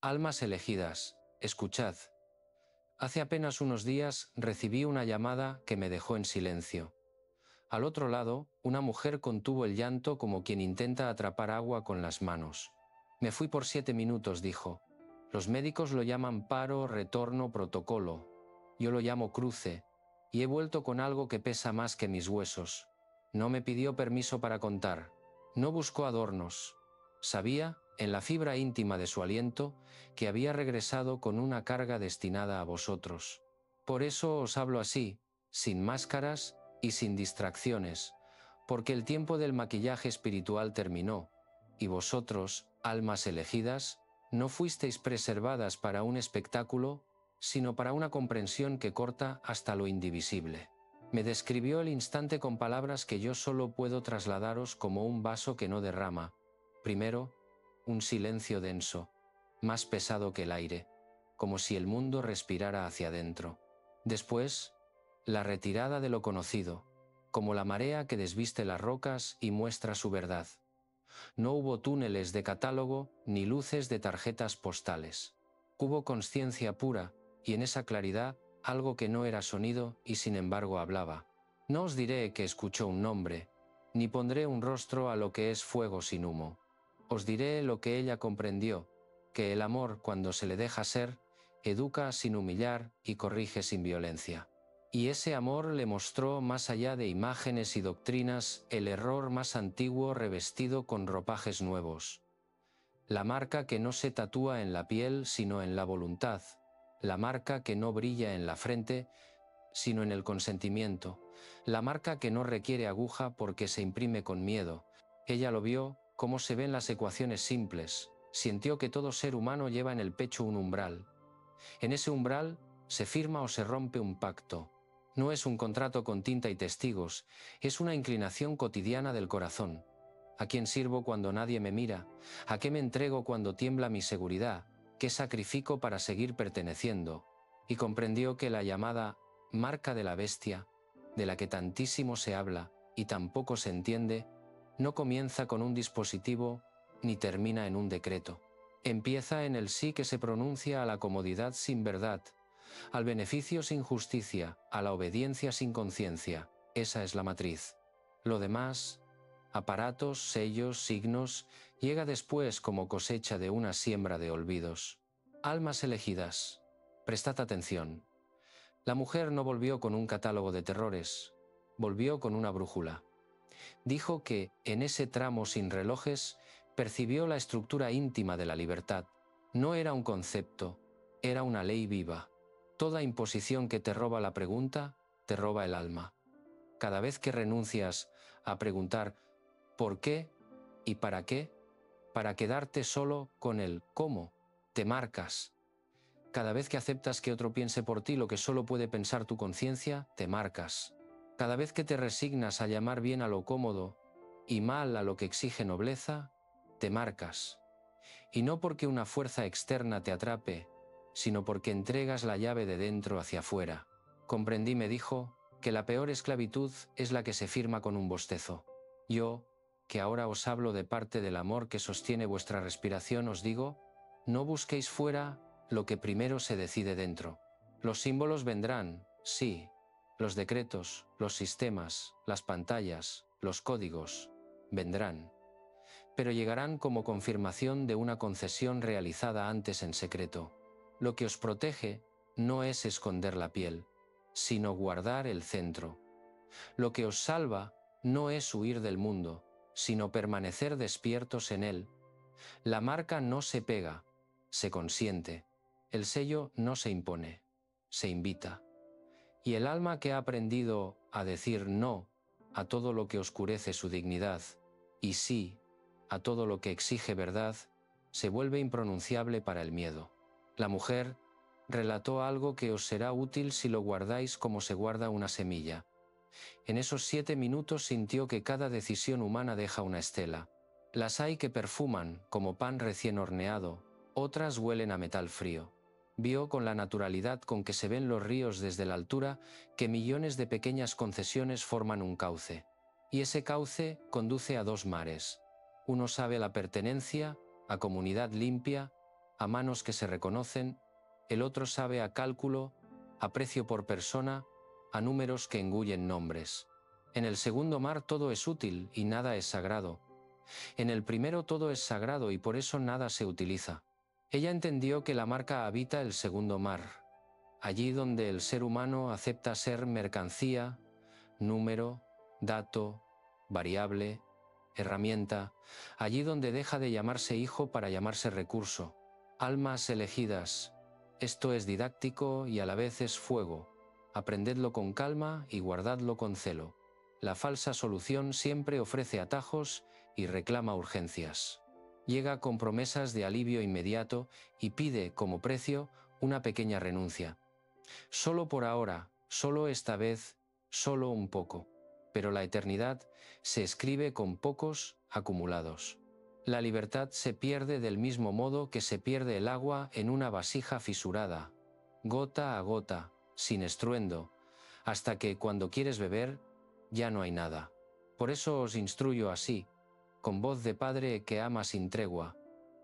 Almas elegidas, escuchad. Hace apenas unos días recibí una llamada que me dejó en silencio. Al otro lado, una mujer contuvo el llanto como quien intenta atrapar agua con las manos. Me fui por 7 minutos, dijo. Los médicos lo llaman paro, retorno, protocolo. Yo lo llamo cruce, y he vuelto con algo que pesa más que mis huesos. No me pidió permiso para contar. No buscó adornos. Sabía, en la fibra íntima de su aliento, que había regresado con una carga destinada a vosotros. Por eso os hablo así, sin máscaras y sin distracciones, porque el tiempo del maquillaje espiritual terminó, y vosotros, almas elegidas, no fuisteis preservadas para un espectáculo, sino para una comprensión que corta hasta lo indivisible. Me describió el instante con palabras que yo solo puedo trasladaros como un vaso que no derrama. Primero, un silencio denso, más pesado que el aire, como si el mundo respirara hacia adentro. Después, la retirada de lo conocido, como la marea que desviste las rocas y muestra su verdad. No hubo túneles de catálogo ni luces de tarjetas postales. Hubo consciencia pura, y en esa claridad, algo que no era sonido y sin embargo hablaba. No os diré que escuchó un nombre, ni pondré un rostro a lo que es fuego sin humo. Os diré lo que ella comprendió, que el amor, cuando se le deja ser, educa sin humillar y corrige sin violencia. Y ese amor le mostró, más allá de imágenes y doctrinas, el error más antiguo revestido con ropajes nuevos. La marca que no se tatúa en la piel sino en la voluntad, la marca que no brilla en la frente sino en el consentimiento, la marca que no requiere aguja porque se imprime con miedo. Ella lo vio, como se ven las ecuaciones simples, sintió que todo ser humano lleva en el pecho un umbral. En ese umbral se firma o se rompe un pacto. No es un contrato con tinta y testigos, es una inclinación cotidiana del corazón. ¿A quién sirvo cuando nadie me mira? ¿A qué me entrego cuando tiembla mi seguridad? ¿Qué sacrifico para seguir perteneciendo? Y comprendió que la llamada marca de la bestia, de la que tantísimo se habla y tan poco se entiende, no comienza con un dispositivo ni termina en un decreto. Empieza en el sí que se pronuncia a la comodidad sin verdad, al beneficio sin justicia, a la obediencia sin conciencia. Esa es la matriz. Lo demás, aparatos, sellos, signos, llega después como cosecha de una siembra de olvidos. Almas elegidas, prestad atención. La mujer no volvió con un catálogo de terrores, volvió con una brújula. Dijo que, en ese tramo sin relojes, percibió la estructura íntima de la libertad. No era un concepto, era una ley viva. Toda imposición que te roba la pregunta, te roba el alma. Cada vez que renuncias a preguntar ¿por qué y para qué? Para quedarte solo con el cómo, te marcas. Cada vez que aceptas que otro piense por ti lo que solo puede pensar tu conciencia, te marcas. Cada vez que te resignas a llamar bien a lo cómodo y mal a lo que exige nobleza, te marcas. Y no porque una fuerza externa te atrape, sino porque entregas la llave de dentro hacia afuera. Comprendí, me dijo, que la peor esclavitud es la que se firma con un bostezo. Yo, que ahora os hablo de parte del amor que sostiene vuestra respiración, os digo, no busquéis fuera lo que primero se decide dentro. Los símbolos vendrán, sí, los decretos, los sistemas, las pantallas, los códigos, vendrán. Pero llegarán como confirmación de una concesión realizada antes en secreto. Lo que os protege no es esconder la piel, sino guardar el centro. Lo que os salva no es huir del mundo, sino permanecer despiertos en él. La marca no se pega, se consiente. El sello no se impone, se invita. Y el alma que ha aprendido a decir no a todo lo que oscurece su dignidad y sí a todo lo que exige verdad, se vuelve impronunciable para el miedo. La mujer relató algo que os será útil si lo guardáis como se guarda una semilla. En esos 7 minutos sintió que cada decisión humana deja una estela. Las hay que perfuman como pan recién horneado, otras huelen a metal frío. Vio con la naturalidad con que se ven los ríos desde la altura que millones de pequeñas concesiones forman un cauce. Y ese cauce conduce a 2 mares. Uno sabe la pertenencia, a comunidad limpia, a manos que se reconocen, el otro sabe a cálculo, a precio por persona, a números que engullen nombres. En el segundo mar todo es útil y nada es sagrado. En el primero todo es sagrado y por eso nada se utiliza. Ella entendió que la marca habita el segundo mar, allí donde el ser humano acepta ser mercancía, número, dato, variable, herramienta, allí donde deja de llamarse hijo para llamarse recurso. Almas elegidas, esto es didáctico y a la vez es fuego. Aprendedlo con calma y guardadlo con celo. La falsa solución siempre ofrece atajos y reclama urgencias. Llega con promesas de alivio inmediato y pide, como precio, una pequeña renuncia. Solo por ahora, solo esta vez, solo un poco. Pero la eternidad se escribe con pocos acumulados. La libertad se pierde del mismo modo que se pierde el agua en una vasija fisurada, gota a gota, sin estruendo, hasta que cuando quieres beber, ya no hay nada. Por eso os instruyo así, con voz de padre que ama sin tregua.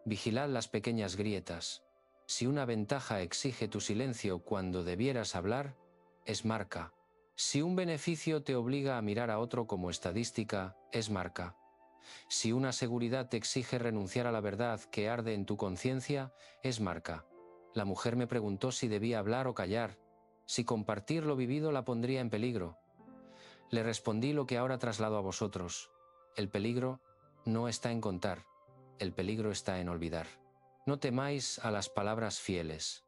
Vigilad las pequeñas grietas. Si una ventaja exige tu silencio cuando debieras hablar, es marca. Si un beneficio te obliga a mirar a otro como estadística, es marca. Si una seguridad te exige renunciar a la verdad que arde en tu conciencia, es marca. La mujer me preguntó si debía hablar o callar, si compartir lo vivido la pondría en peligro. Le respondí lo que ahora traslado a vosotros. El peligro no está en contar, el peligro está en olvidar. No temáis a las palabras fieles.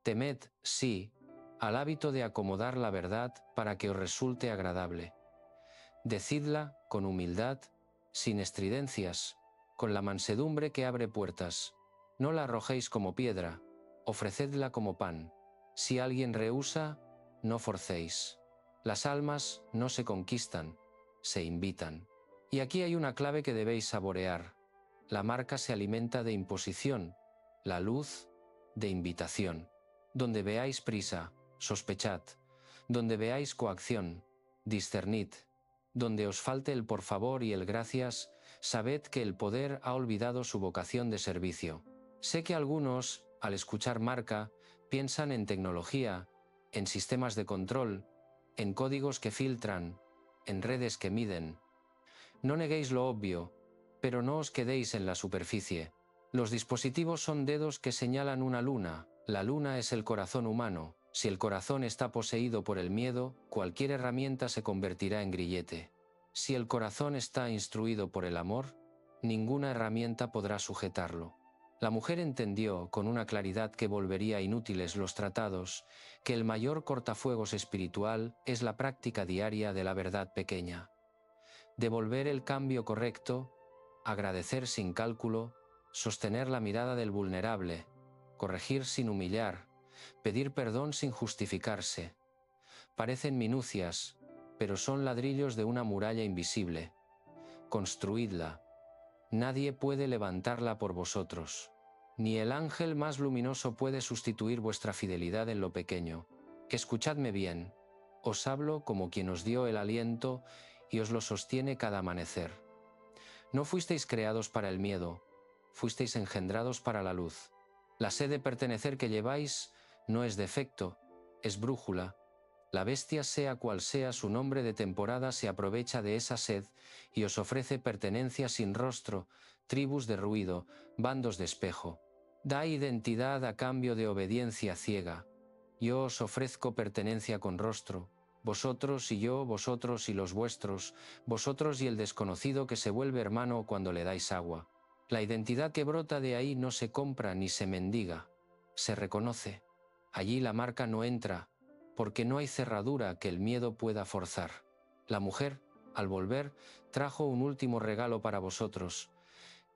Temed, sí, al hábito de acomodar la verdad para que os resulte agradable. Decidla con humildad, sin estridencias, con la mansedumbre que abre puertas. No la arrojéis como piedra, ofrecedla como pan. Si alguien rehúsa, no forcéis. Las almas no se conquistan, se invitan. Y aquí hay una clave que debéis saborear. La marca se alimenta de imposición, la luz de invitación. Donde veáis prisa, sospechad. Donde veáis coacción, discernid. Donde os falte el por favor y el gracias, sabed que el poder ha olvidado su vocación de servicio. Sé que algunos, al escuchar marca, piensan en tecnología, en sistemas de control, en códigos que filtran, en redes que miden. No neguéis lo obvio, pero no os quedéis en la superficie. Los dispositivos son dedos que señalan una luna. La luna es el corazón humano. Si el corazón está poseído por el miedo, cualquier herramienta se convertirá en grillete. Si el corazón está instruido por el amor, ninguna herramienta podrá sujetarlo. La mujer entendió, con una claridad que volvería inútiles los tratados, que el mayor cortafuegos espiritual es la práctica diaria de la verdad pequeña. Devolver el cambio correcto, agradecer sin cálculo, sostener la mirada del vulnerable, corregir sin humillar, pedir perdón sin justificarse. Parecen minucias, pero son ladrillos de una muralla invisible. Construidla. Nadie puede levantarla por vosotros. Ni el ángel más luminoso puede sustituir vuestra fidelidad en lo pequeño. Escuchadme bien. Os hablo como quien os dio el aliento y os lo sostiene cada amanecer. No fuisteis creados para el miedo, fuisteis engendrados para la luz. La sed de pertenecer que lleváis no es defecto, es brújula. La bestia, sea cual sea su nombre de temporada, se aprovecha de esa sed y os ofrece pertenencia sin rostro, tribus de ruido, bandos de espejo. Da identidad a cambio de obediencia ciega. Yo os ofrezco pertenencia con rostro. Vosotros y yo, vosotros y los vuestros, vosotros y el desconocido que se vuelve hermano cuando le dais agua. La identidad que brota de ahí no se compra ni se mendiga, se reconoce. Allí la marca no entra, porque no hay cerradura que el miedo pueda forzar. La mujer, al volver, trajo un último regalo para vosotros.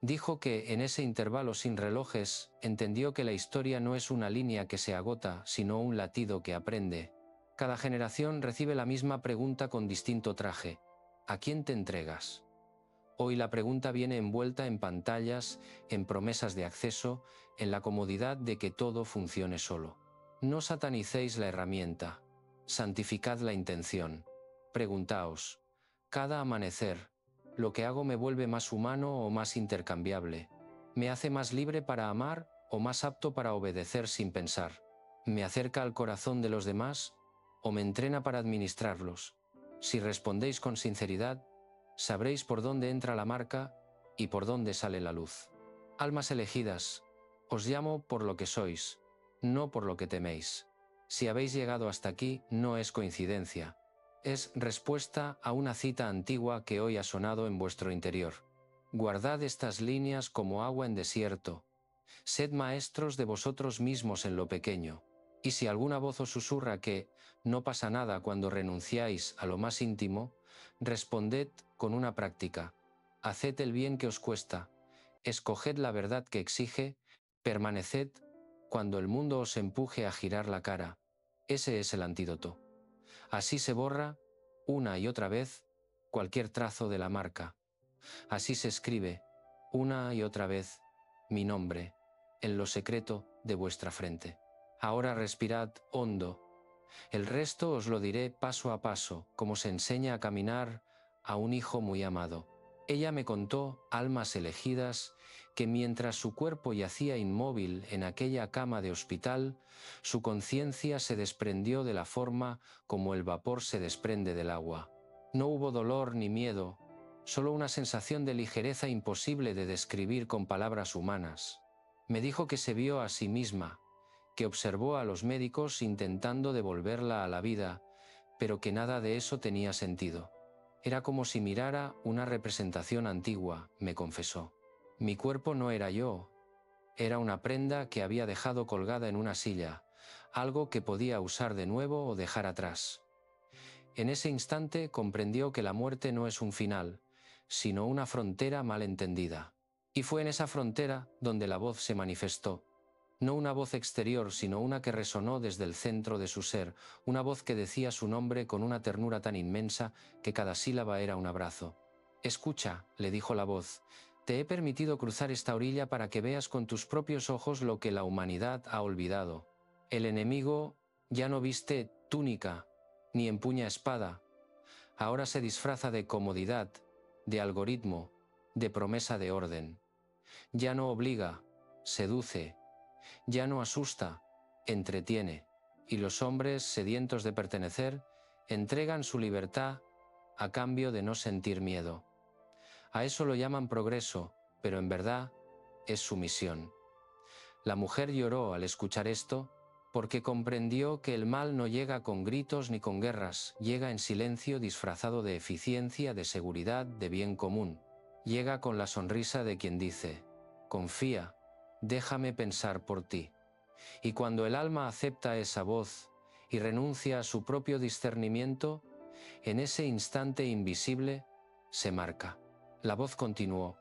Dijo que en ese intervalo sin relojes entendió que la historia no es una línea que se agota, sino un latido que aprende. Cada generación recibe la misma pregunta con distinto traje. ¿A quién te entregas? Hoy la pregunta viene envuelta en pantallas, en promesas de acceso, en la comodidad de que todo funcione solo. No satanicéis la herramienta, santificad la intención. Preguntaos, cada amanecer, ¿lo que hago me vuelve más humano o más intercambiable? ¿Me hace más libre para amar o más apto para obedecer sin pensar? ¿Me acerca al corazón de los demás o me entrena para administrarlos? Si respondéis con sinceridad, sabréis por dónde entra la marca y por dónde sale la luz. Almas elegidas, os llamo por lo que sois, no por lo que teméis. Si habéis llegado hasta aquí, no es coincidencia. Es respuesta a una cita antigua que hoy ha sonado en vuestro interior. Guardad estas líneas como agua en desierto. Sed maestros de vosotros mismos en lo pequeño. Y si alguna voz os susurra que no pasa nada cuando renunciáis a lo más íntimo, responded con una práctica. Haced el bien que os cuesta, escoged la verdad que exige, permaneced cuando el mundo os empuje a girar la cara. Ese es el antídoto. Así se borra, una y otra vez, cualquier trazo de la marca. Así se escribe, una y otra vez, mi nombre, en lo secreto de vuestra frente. Ahora respirad hondo. El resto os lo diré paso a paso, como se enseña a caminar a un hijo muy amado. Ella me contó, almas elegidas, que mientras su cuerpo yacía inmóvil en aquella cama de hospital, su conciencia se desprendió de la forma como el vapor se desprende del agua. No hubo dolor ni miedo, solo una sensación de ligereza imposible de describir con palabras humanas. Me dijo que se vio a sí misma, que observó a los médicos intentando devolverla a la vida, pero que nada de eso tenía sentido. Era como si mirara una representación antigua, me confesó. Mi cuerpo no era yo, era una prenda que había dejado colgada en una silla, algo que podía usar de nuevo o dejar atrás. En ese instante comprendió que la muerte no es un final, sino una frontera mal entendida. Y fue en esa frontera donde la voz se manifestó. No una voz exterior, sino una que resonó desde el centro de su ser, una voz que decía su nombre con una ternura tan inmensa que cada sílaba era un abrazo. Escucha, le dijo la voz, te he permitido cruzar esta orilla para que veas con tus propios ojos lo que la humanidad ha olvidado. El enemigo ya no viste túnica, ni empuña espada. Ahora se disfraza de comodidad, de algoritmo, de promesa de orden. Ya no obliga, seduce. Ya no asusta, entretiene, y los hombres, sedientos de pertenecer, entregan su libertad a cambio de no sentir miedo. A eso lo llaman progreso, pero en verdad es sumisión. La mujer lloró al escuchar esto porque comprendió que el mal no llega con gritos ni con guerras, llega en silencio disfrazado de eficiencia, de seguridad, de bien común. Llega con la sonrisa de quien dice, confía, déjame pensar por ti. Y cuando el alma acepta esa voz y renuncia a su propio discernimiento, en ese instante invisible se marca. La voz continuó,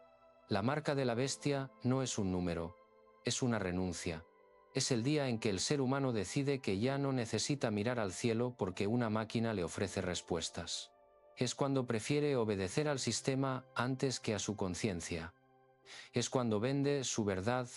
la marca de la bestia no es un número, es una renuncia. Es el día en que el ser humano decide que ya no necesita mirar al cielo porque una máquina le ofrece respuestas. Es cuando prefiere obedecer al sistema antes que a su conciencia. Es cuando vende su verdad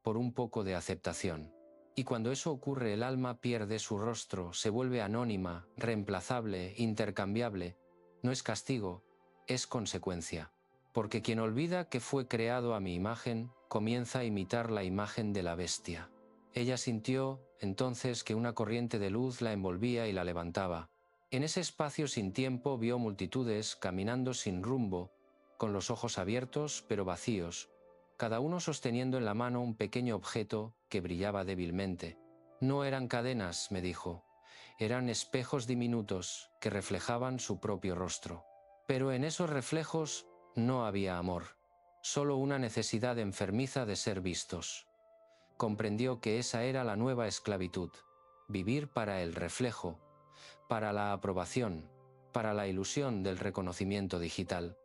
por un poco de aceptación. Y cuando eso ocurre, el alma pierde su rostro, se vuelve anónima, reemplazable, intercambiable. No es castigo, es consecuencia. Porque quien olvida que fue creado a mi imagen, comienza a imitar la imagen de la bestia. Ella sintió, entonces, que una corriente de luz la envolvía y la levantaba. En ese espacio sin tiempo vio multitudes caminando sin rumbo, con los ojos abiertos pero vacíos, cada uno sosteniendo en la mano un pequeño objeto que brillaba débilmente. No eran cadenas, me dijo, eran espejos diminutos que reflejaban su propio rostro. Pero en esos reflejos no había amor, solo una necesidad enfermiza de ser vistos. Comprendió que esa era la nueva esclavitud, vivir para el reflejo, para la aprobación, para la ilusión del reconocimiento digital.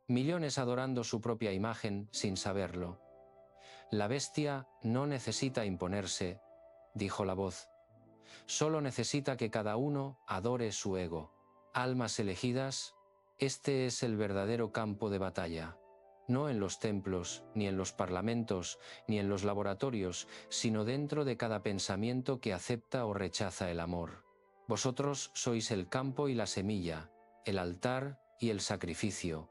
Millones adorando su propia imagen sin saberlo. La bestia no necesita imponerse, dijo la voz. Solo necesita que cada uno adore su ego. Almas elegidas, este es el verdadero campo de batalla. No en los templos, ni en los parlamentos, ni en los laboratorios, sino dentro de cada pensamiento que acepta o rechaza el amor. Vosotros sois el campo y la semilla, el altar y el sacrificio.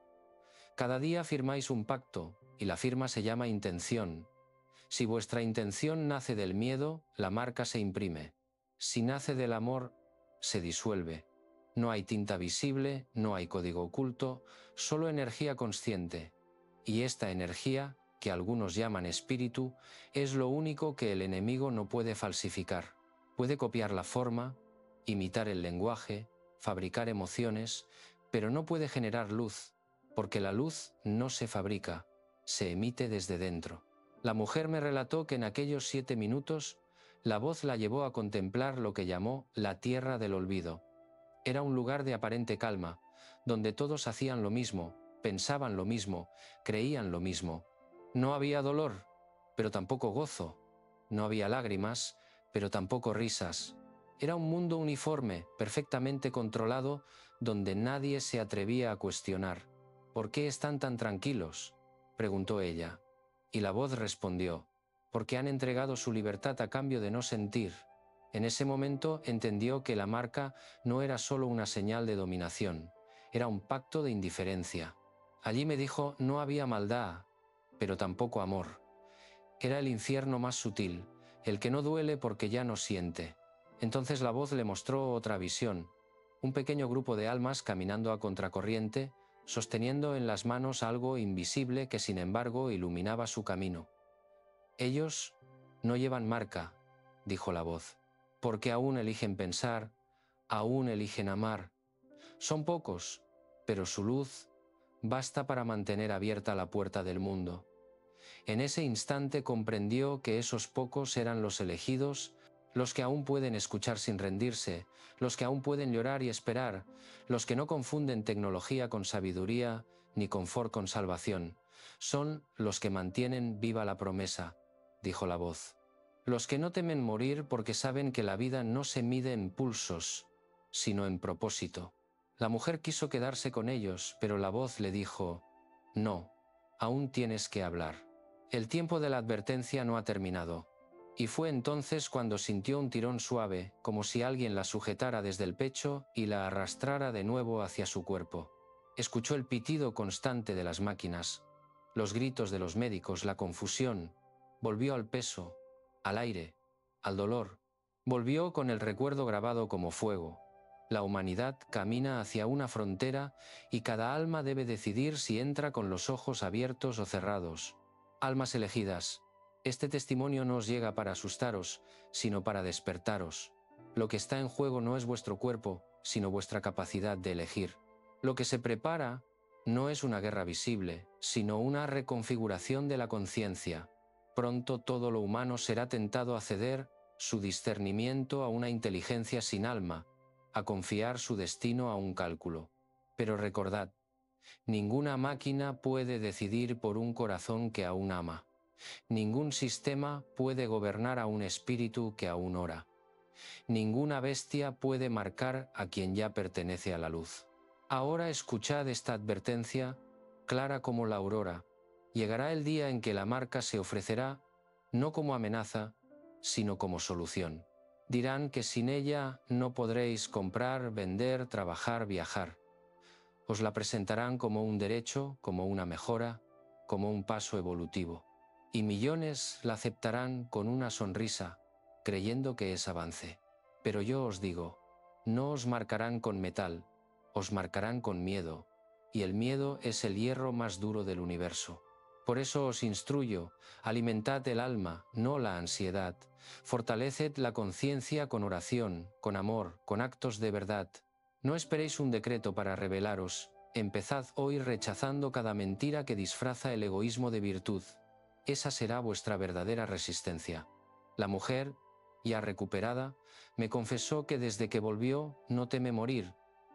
Cada día firmáis un pacto, y la firma se llama intención. Si vuestra intención nace del miedo, la marca se imprime. Si nace del amor, se disuelve. No hay tinta visible, no hay código oculto, solo energía consciente. Y esta energía, que algunos llaman espíritu, es lo único que el enemigo no puede falsificar. Puede copiar la forma, imitar el lenguaje, fabricar emociones, pero no puede generar luz, porque la luz no se fabrica, se emite desde dentro. La mujer me relató que en aquellos 7 minutos, la voz la llevó a contemplar lo que llamó la tierra del olvido. Era un lugar de aparente calma, donde todos hacían lo mismo, pensaban lo mismo, creían lo mismo. No había dolor, pero tampoco gozo. No había lágrimas, pero tampoco risas. Era un mundo uniforme, perfectamente controlado, donde nadie se atrevía a cuestionar. ¿Por qué están tan tranquilos?, preguntó ella. Y la voz respondió: porque han entregado su libertad a cambio de no sentir. En ese momento entendió que la marca no era solo una señal de dominación, era un pacto de indiferencia. Allí me dijo, no había maldad, pero tampoco amor. Era el infierno más sutil, el que no duele porque ya no siente. Entonces la voz le mostró otra visión, un pequeño grupo de almas caminando a contracorriente, sosteniendo en las manos algo invisible que sin embargo iluminaba su camino. Ellos no llevan marca, dijo la voz, porque aún eligen pensar, aún eligen amar. Son pocos, pero su luz basta para mantener abierta la puerta del mundo. En ese instante comprendió que esos pocos eran los elegidos, los que aún pueden escuchar sin rendirse, los que aún pueden llorar y esperar, los que no confunden tecnología con sabiduría ni confort con salvación. Son los que mantienen viva la promesa, dijo la voz. Los que no temen morir porque saben que la vida no se mide en pulsos, sino en propósito. La mujer quiso quedarse con ellos, pero la voz le dijo: no, aún tienes que hablar. El tiempo de la advertencia no ha terminado. Y fue entonces cuando sintió un tirón suave, como si alguien la sujetara desde el pecho y la arrastrara de nuevo hacia su cuerpo. Escuchó el pitido constante de las máquinas, los gritos de los médicos, la confusión. Volvió al peso, al aire, al dolor. Volvió con el recuerdo grabado como fuego. La humanidad camina hacia una frontera y cada alma debe decidir si entra con los ojos abiertos o cerrados. Almas elegidas, este testimonio no os llega para asustaros, sino para despertaros. Lo que está en juego no es vuestro cuerpo, sino vuestra capacidad de elegir. Lo que se prepara no es una guerra visible, sino una reconfiguración de la conciencia. Pronto todo lo humano será tentado a ceder su discernimiento a una inteligencia sin alma, a confiar su destino a un cálculo. Pero recordad, ninguna máquina puede decidir por un corazón que aún ama. Ningún sistema puede gobernar a un espíritu que aún ora. Ninguna bestia puede marcar a quien ya pertenece a la luz. Ahora escuchad esta advertencia, clara como la aurora. Llegará el día en que la marca se ofrecerá no como amenaza, sino como solución. Dirán que sin ella no podréis comprar, vender, trabajar, viajar. Os la presentarán como un derecho, como una mejora, como un paso evolutivo. Y millones la aceptarán con una sonrisa, creyendo que es avance. Pero yo os digo, no os marcarán con metal, os marcarán con miedo, y el miedo es el hierro más duro del universo. Por eso os instruyo, alimentad el alma, no la ansiedad, fortaleced la conciencia con oración, con amor, con actos de verdad. No esperéis un decreto para rebelaros, empezad hoy rechazando cada mentira que disfraza el egoísmo de virtud. Esa será vuestra verdadera resistencia. La mujer, ya recuperada, me confesó que desde que volvió no teme morir,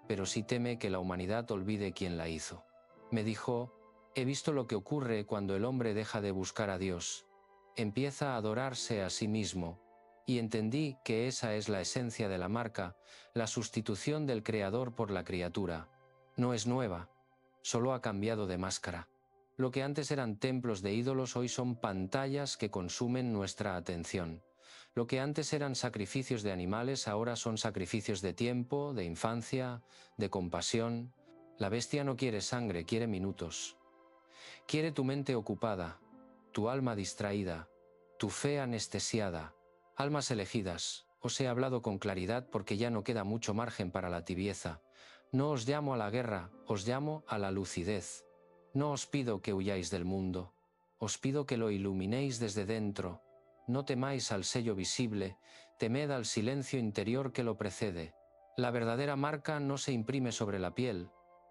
pero sí teme que la humanidad olvide quién la hizo. Me dijo: he visto lo que ocurre cuando el hombre deja de buscar a Dios, empieza a adorarse a sí mismo, y entendí que esa es la esencia de la marca, la sustitución del creador por la criatura. No es nueva, solo ha cambiado de máscara. Lo que antes eran templos de ídolos hoy son pantallas que consumen nuestra atención. Lo que antes eran sacrificios de animales ahora son sacrificios de tiempo, de infancia, de compasión. La bestia no quiere sangre, quiere minutos. Quiere tu mente ocupada, tu alma distraída, Tu fe anestesiada. Almas elegidas, os he hablado con claridad porque ya no queda mucho margen para la tibieza. No os llamo a la guerra, os llamo a la lucidez. No os pido que huyáis del mundo, os pido que lo iluminéis desde dentro. No temáis al sello visible, temed al silencio interior que lo precede. La verdadera marca no se imprime sobre la piel,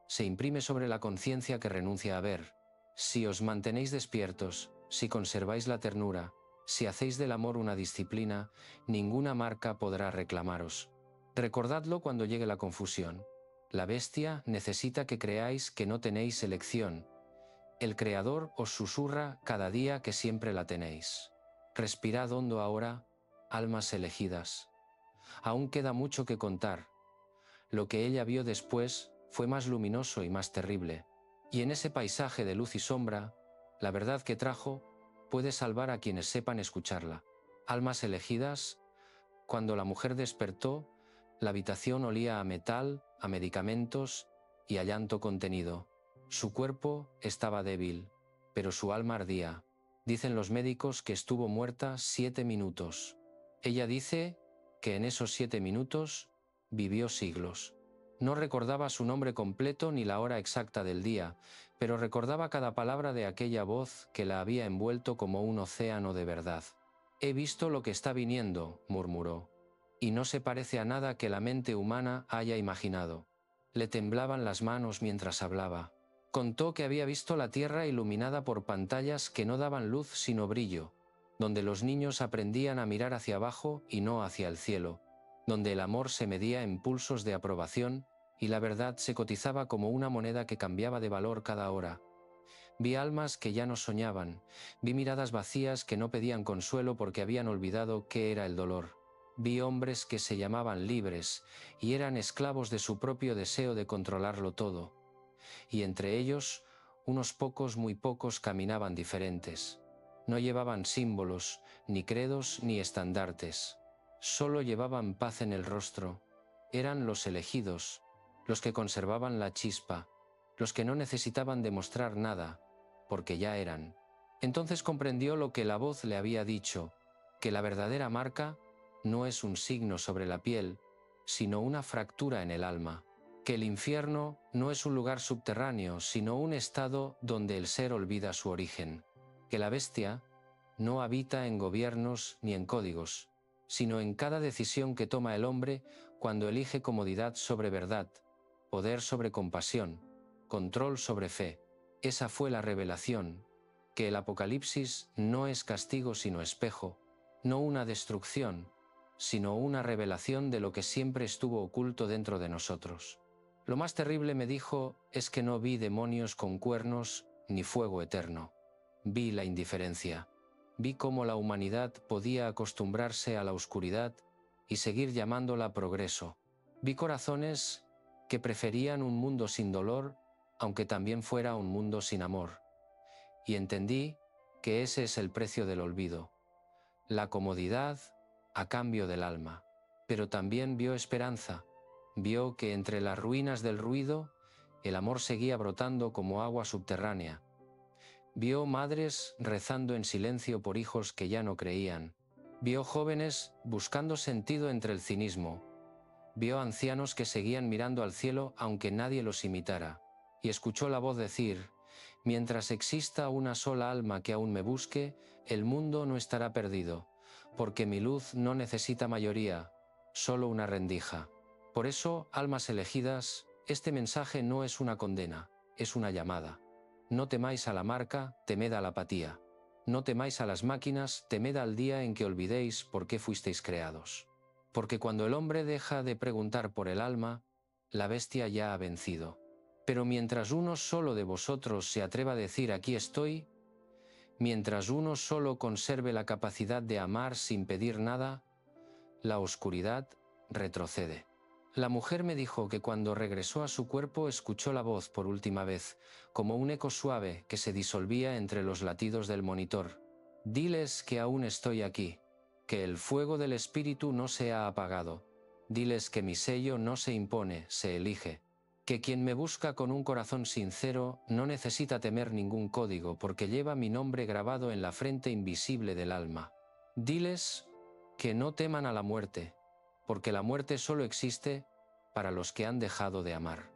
se imprime sobre la conciencia que renuncia a ver. Si os mantenéis despiertos, si conserváis la ternura, si hacéis del amor una disciplina, ninguna marca podrá reclamaros. Recordadlo cuando llegue la confusión. La bestia necesita que creáis que no tenéis elección. El Creador os susurra cada día que siempre la tenéis. Respirad hondo ahora, almas elegidas. Aún queda mucho que contar. Lo que ella vio después fue más luminoso y más terrible. Y en ese paisaje de luz y sombra, la verdad que trajo puede salvar a quienes sepan escucharla. Almas elegidas, cuando la mujer despertó, la habitación olía a metal, a medicamentos y a llanto contenido. Su cuerpo estaba débil, pero su alma ardía. Dicen los médicos que estuvo muerta 7 minutos. Ella dice que en esos 7 minutos vivió siglos. No recordaba su nombre completo ni la hora exacta del día, pero recordaba cada palabra de aquella voz que la había envuelto como un océano de verdad. «He visto lo que está viniendo», murmuró, «y no se parece a nada que la mente humana haya imaginado». Le temblaban las manos mientras hablaba. Contó que había visto la tierra iluminada por pantallas que no daban luz sino brillo, donde los niños aprendían a mirar hacia abajo y no hacia el cielo, donde el amor se medía en pulsos de aprobación y la verdad se cotizaba como una moneda que cambiaba de valor cada hora. Vi almas que ya no soñaban, vi miradas vacías que no pedían consuelo porque habían olvidado qué era el dolor. Vi hombres que se llamaban libres y eran esclavos de su propio deseo de controlarlo todo. Y entre ellos, unos pocos, muy pocos, caminaban diferentes. No llevaban símbolos, ni credos, ni estandartes. Solo llevaban paz en el rostro. Eran los elegidos, los que conservaban la chispa, los que no necesitaban demostrar nada, porque ya eran. Entonces comprendió lo que la voz le había dicho, que la verdadera marca no es un signo sobre la piel, sino una fractura en el alma, que el infierno no es un lugar subterráneo, sino un estado donde el ser olvida su origen, que la bestia no habita en gobiernos ni en códigos, sino en cada decisión que toma el hombre cuando elige comodidad sobre verdad, poder sobre compasión, control sobre fe. Esa fue la revelación, que el Apocalipsis no es castigo sino espejo, no una destrucción, sino una revelación de lo que siempre estuvo oculto dentro de nosotros. Lo más terrible, me dijo, es que no vi demonios con cuernos ni fuego eterno. Vi la indiferencia. Vi cómo la humanidad podía acostumbrarse a la oscuridad y seguir llamándola progreso. Vi corazones que preferían un mundo sin dolor, aunque también fuera un mundo sin amor. Y entendí que ese es el precio del olvido. La comodidad a cambio del alma. Pero también vio esperanza. Vio que entre las ruinas del ruido, el amor seguía brotando como agua subterránea. Vio madres rezando en silencio por hijos que ya no creían. Vio jóvenes buscando sentido entre el cinismo. Vio ancianos que seguían mirando al cielo aunque nadie los imitara. Y escuchó la voz decir: «Mientras exista una sola alma que aún me busque, el mundo no estará perdido, porque mi luz no necesita mayoría, solo una rendija». Por eso, almas elegidas, este mensaje no es una condena, es una llamada. No temáis a la marca, temed a la apatía. No temáis a las máquinas, temed al día en que olvidéis por qué fuisteis creados. Porque cuando el hombre deja de preguntar por el alma, la bestia ya ha vencido. Pero mientras uno solo de vosotros se atreva a decir «aquí estoy», mientras uno solo conserve la capacidad de amar sin pedir nada, la oscuridad retrocede. La mujer me dijo que cuando regresó a su cuerpo escuchó la voz por última vez, como un eco suave que se disolvía entre los latidos del monitor. «Diles que aún estoy aquí, que el fuego del espíritu no se ha apagado. Diles que mi sello no se impone, se elige. Que quien me busca con un corazón sincero no necesita temer ningún código porque lleva mi nombre grabado en la frente invisible del alma. Diles que no teman a la muerte, porque la muerte solo existe para los que han dejado de amar.